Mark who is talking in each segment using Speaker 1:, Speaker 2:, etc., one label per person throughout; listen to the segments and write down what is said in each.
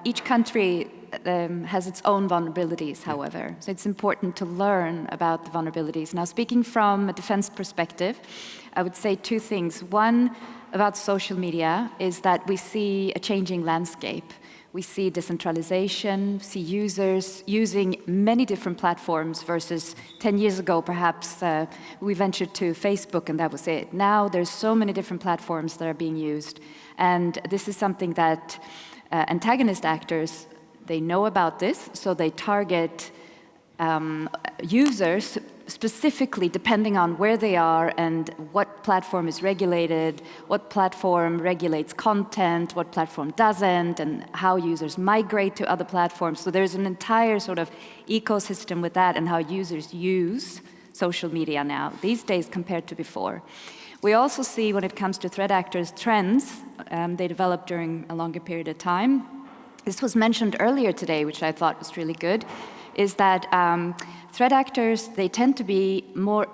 Speaker 1: Each country has its own vulnerabilities, however. So it's important to learn about the vulnerabilities. Now, speaking from a defense perspective, I would say two things. One, about social media, is that we see a changing landscape. We see decentralization, see users using many different platforms versus 10 years ago, perhaps we ventured to Facebook and that was it. Now there's so many different platforms that are being used. And this is something that antagonist actors, they know about this, so they target users specifically depending on where they are and what platform is regulated, what platform regulates content, what platform doesn't, and how users migrate to other platforms. So there's an entire sort of ecosystem with that and how users use social media now, these days compared to before. We also see, when it comes to threat actors, trends. They develop during a longer period of time. This was mentioned earlier today, which I thought was really good, is that threat actors, they tend to be more,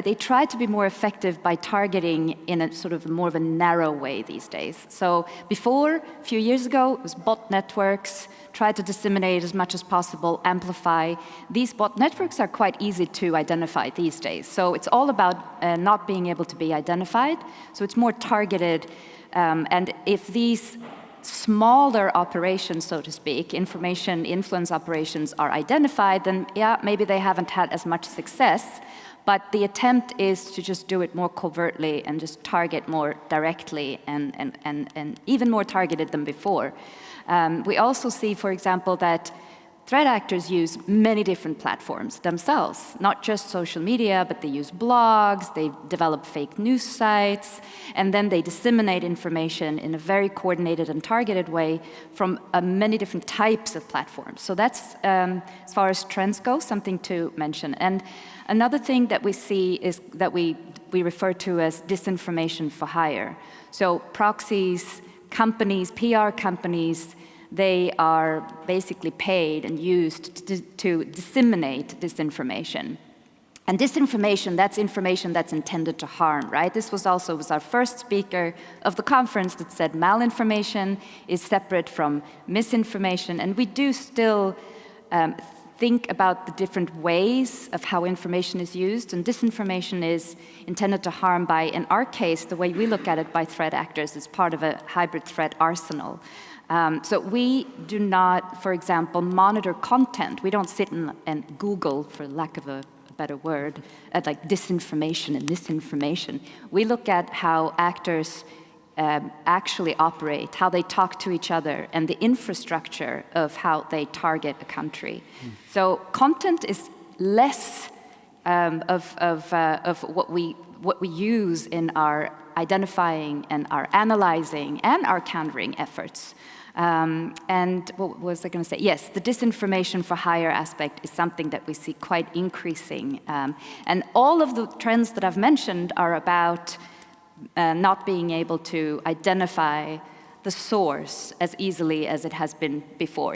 Speaker 1: they try to be more effective by targeting in a sort of more of a narrow way these days. So before, a few years ago, it was bot networks, try to disseminate as much as possible, amplify. These bot networks are quite easy to identify these days. So it's all about not being able to be identified. So it's more targeted. And if these smaller operations, so to speak, information influence operations are identified, then yeah, maybe they haven't had as much success, but the attempt is to just do it more covertly and just target more directly and even more targeted than before. We also see, for example, that threat actors use many different platforms themselves, not just social media, but they use blogs, they develop fake news sites, and then they disseminate information in a very coordinated and targeted way from many different types of platforms. So that's, as far as trends go, something to mention. And another thing that we see is that we refer to as disinformation for hire. So proxies, companies, PR companies, they are basically paid and used to disseminate disinformation. And disinformation, that's information that's intended to harm, right? This was our first speaker of the conference that said malinformation is separate from misinformation. And we do still think about the different ways of how information is used. And disinformation is intended to harm by, in our case, the way we look at it, by threat actors as part of a hybrid threat arsenal. So we do not, for example, monitor content. We don't sit and Google, for lack of a better word, at like disinformation and misinformation. We look at how actors actually operate, how they talk to each other, and the infrastructure of how they target a country. So content is less of what we use in our identifying and our analyzing and our countering efforts. And what was I going to say? Yes, the disinformation for hire aspect is something that we see quite increasing. And all of the trends that I've mentioned are about not being able to identify the source as easily as it has been before.